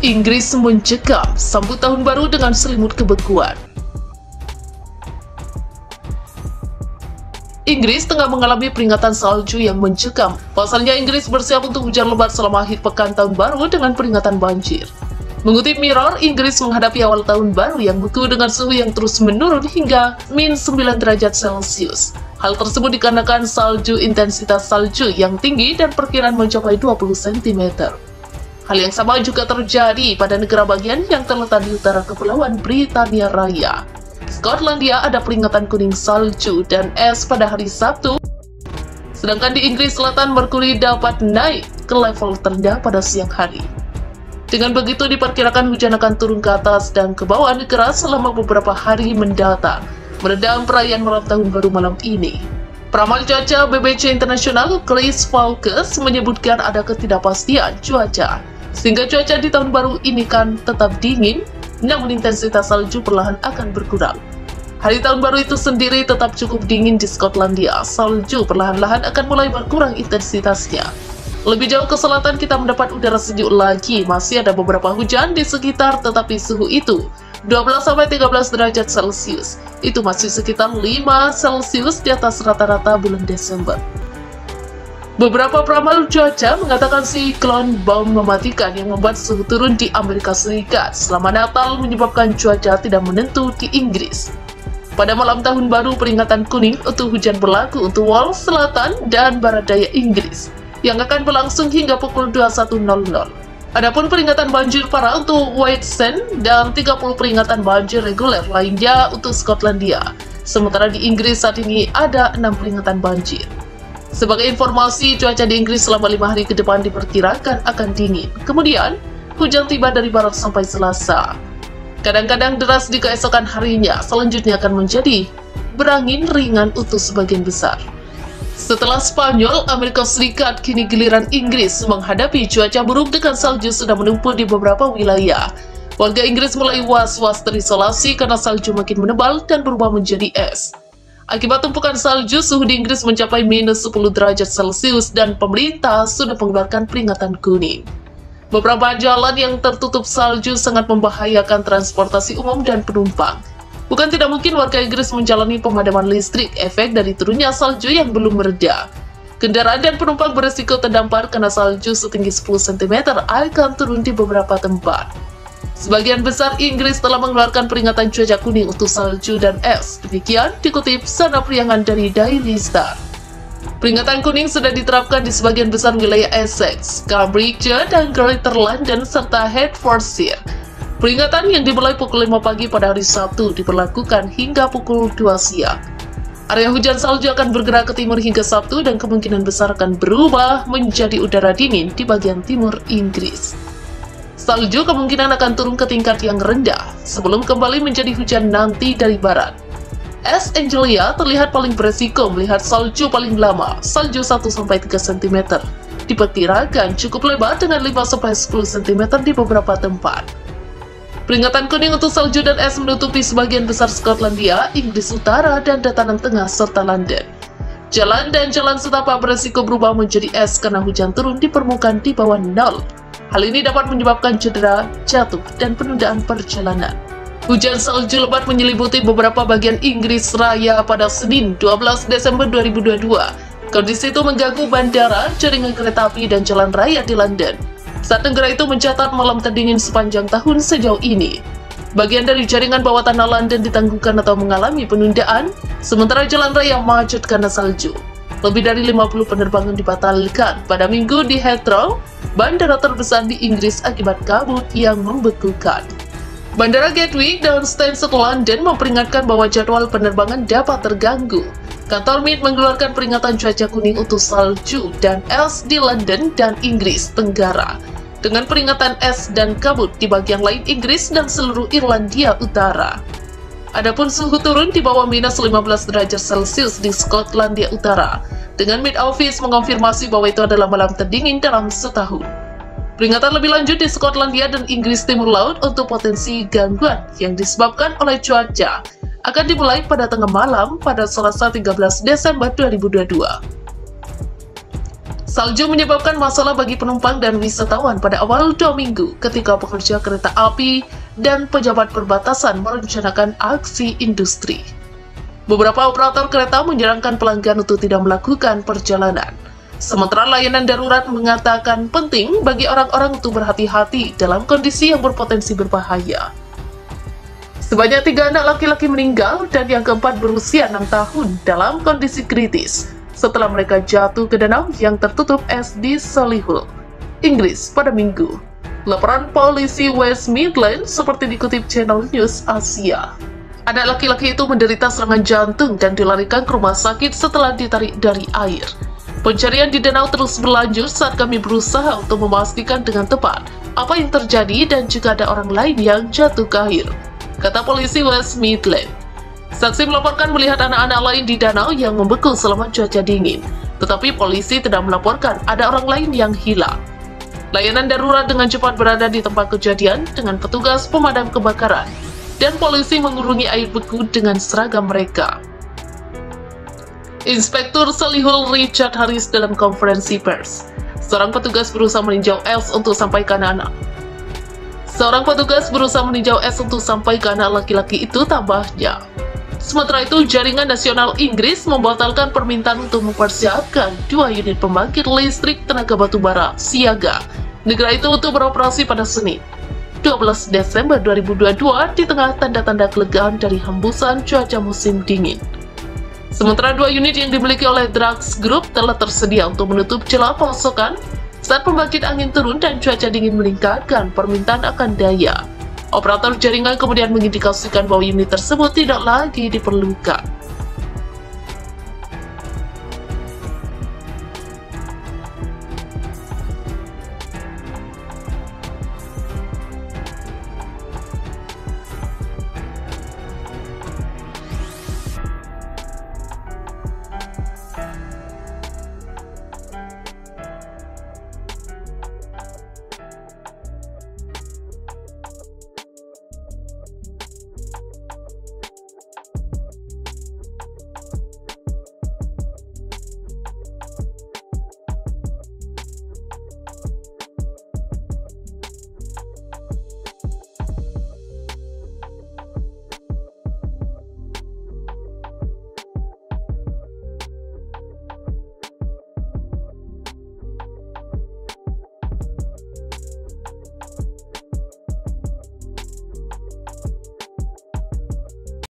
Inggris mencekam sambut tahun baru dengan selimut kebekuan. Inggris tengah mengalami peringatan salju yang mencekam. Pasalnya Inggris bersiap untuk hujan lebat selama akhir pekan tahun baru dengan peringatan banjir. Mengutip Mirror, Inggris menghadapi awal tahun baru yang beku dengan suhu yang terus menurun hingga -9 derajat Celcius. Hal tersebut dikarenakan salju intensitas salju yang tinggi dan perkiraan mencapai 20 cm. Hal yang sama juga terjadi pada negara bagian yang terletak di utara Kepulauan Britania Raya. Skotlandia ada peringatan kuning salju dan es pada hari Sabtu, sedangkan di Inggris Selatan merkuri dapat naik ke level terendah pada siang hari. Dengan begitu diperkirakan hujan akan turun ke atas dan ke bawah negara selama beberapa hari mendatang, meredam perayaan malam tahun baru malam ini. Peramal cuaca BBC Internasional Chris Fawkes menyebutkan ada ketidakpastian cuaca, sehingga cuaca di tahun baru ini kan tetap dingin, namun intensitas salju perlahan akan berkurang. Hari tahun baru itu sendiri tetap cukup dingin di Skotlandia. Salju perlahan-lahan akan mulai berkurang intensitasnya. Lebih jauh ke selatan kita mendapat udara sejuk lagi. Masih ada beberapa hujan di sekitar, tetapi suhu itu 12-13 derajat Celcius. Itu masih sekitar 5 Celcius di atas rata-rata bulan Desember. Beberapa peramal cuaca mengatakan siklon bom mematikan yang membuat suhu turun di Amerika Serikat selama Natal menyebabkan cuaca tidak menentu di Inggris. Pada malam tahun baru, peringatan kuning untuk hujan berlaku untuk Wales Selatan dan Barat Daya Inggris yang akan berlangsung hingga pukul 21.00. Adapun peringatan banjir parah untuk Western dan 30 peringatan banjir reguler lainnya untuk Skotlandia. Sementara di Inggris saat ini ada 6 peringatan banjir. Sebagai informasi, cuaca di Inggris selama 5 hari ke depan diperkirakan akan dingin. Kemudian, hujan tiba dari barat sampai Selasa. Kadang-kadang deras di keesokan harinya, selanjutnya akan menjadi berangin ringan untuk sebagian besar. Setelah Spanyol, Amerika Serikat, kini giliran Inggris menghadapi cuaca buruk dengan salju sudah menumpuk di beberapa wilayah. Warga Inggris mulai was-was terisolasi karena salju makin menebal dan berubah menjadi es. Akibat tumpukan salju, suhu di Inggris mencapai -10 derajat Celcius dan pemerintah sudah mengeluarkan peringatan kuning. Beberapa jalan yang tertutup salju sangat membahayakan transportasi umum dan penumpang. Bukan tidak mungkin warga Inggris menjalani pemadaman listrik efek dari turunnya salju yang belum mereda. Kendaraan dan penumpang beresiko terdampar karena salju setinggi 10 cm akan turun di beberapa tempat. Sebagian besar Inggris telah mengeluarkan peringatan cuaca kuning untuk salju dan es. Demikian dikutip Sana Priangan dari Daily Star. Peringatan kuning sudah diterapkan di sebagian besar wilayah Essex, Cambridgeshire, dan Greater London, serta Hertfordshire. Peringatan yang dimulai pukul 5 pagi pada hari Sabtu diberlakukan hingga pukul 2 siang. Area hujan salju akan bergerak ke timur hingga Sabtu dan kemungkinan besar akan berubah menjadi udara dingin di bagian timur Inggris. Salju kemungkinan akan turun ke tingkat yang rendah sebelum kembali menjadi hujan nanti dari barat. Es Angelia terlihat paling beresiko melihat salju paling lama, salju 1-3 cm. Diperkirakan cukup lebar dengan 5-10 cm di beberapa tempat. Peringatan kuning untuk salju dan es menutupi sebagian besar Skotlandia, Inggris Utara, dan dataran tengah serta London. Jalan dan jalan setapak beresiko berubah menjadi es karena hujan turun di permukaan di bawah 0. Hal ini dapat menyebabkan cedera, jatuh, dan penundaan perjalanan. Hujan salju lebat menyelimuti beberapa bagian Inggris Raya pada Senin 12 Desember 2022. Kondisi itu mengganggu bandara, jaringan kereta api, dan jalan raya di London. Saat negara itu mencatat malam terdingin sepanjang tahun sejauh ini. Bagian dari jaringan bawah tanah London ditangguhkan atau mengalami penundaan, sementara jalan raya macet karena salju. Lebih dari 50 penerbangan dibatalkan pada Minggu di Heathrow, bandara terbesar di Inggris akibat kabut yang membekukan. Bandara Gatwick dan Stansted London memperingatkan bahwa jadwal penerbangan dapat terganggu. Kantor Met mengeluarkan peringatan cuaca kuning untuk salju dan es di London dan Inggris Tenggara, dengan peringatan es dan kabut di bagian lain Inggris dan seluruh Irlandia Utara. Adapun suhu turun di bawah -15 derajat Celcius di Skotlandia Utara, dengan Met Office mengonfirmasi bahwa itu adalah malam terdingin dalam setahun. Peringatan lebih lanjut di Skotlandia dan Inggris Timur Laut untuk potensi gangguan yang disebabkan oleh cuaca akan dimulai pada tengah malam pada Selasa 13 Desember 2022. Salju menyebabkan masalah bagi penumpang dan wisatawan pada awal 2 minggu ketika pekerja kereta api dan pejabat perbatasan merencanakan aksi industri. Beberapa operator kereta menyarankan pelanggan untuk tidak melakukan perjalanan. Sementara layanan darurat mengatakan penting bagi orang-orang untuk berhati-hati dalam kondisi yang berpotensi berbahaya. Sebanyak 3 anak laki-laki meninggal dan yang keempat berusia 6 tahun dalam kondisi kritis setelah mereka jatuh ke danau yang tertutup es di Solihull, Inggris pada Minggu. Laporan polisi West Midlands seperti dikutip Channel News Asia. Anak laki-laki itu menderita serangan jantung dan dilarikan ke rumah sakit setelah ditarik dari air. Pencarian di danau terus berlanjut saat kami berusaha untuk memastikan dengan tepat apa yang terjadi dan jika ada orang lain yang jatuh ke air, kata polisi West Midlands. Saksi melaporkan melihat anak-anak lain di danau yang membeku selama cuaca dingin, tetapi polisi tidak melaporkan ada orang lain yang hilang. Layanan darurat dengan cepat berada di tempat kejadian dengan petugas pemadam kebakaran, dan polisi mengurungi air beku dengan seragam mereka. Inspektur Solihull Richard Harris dalam konferensi pers. Seorang petugas berusaha meninjau es untuk sampai ke anak-anak. Seorang petugas berusaha meninjau es untuk sampai ke anak laki-laki itu, tambahnya. Sementara itu, Jaringan Nasional Inggris membatalkan permintaan untuk mempersiapkan 2 unit pembangkit listrik tenaga batubara siaga negara itu untuk beroperasi pada Senin, 12 Desember 2022 di tengah tanda-tanda kelegaan dari hembusan cuaca musim dingin. Sementara 2 unit yang dimiliki oleh Drax Group telah tersedia untuk menutup celah pasokan saat pembangkit angin turun dan cuaca dingin meningkatkan permintaan akan daya. Operator jaringan kemudian mengindikasikan bahwa unit tersebut tidak lagi diperlukan.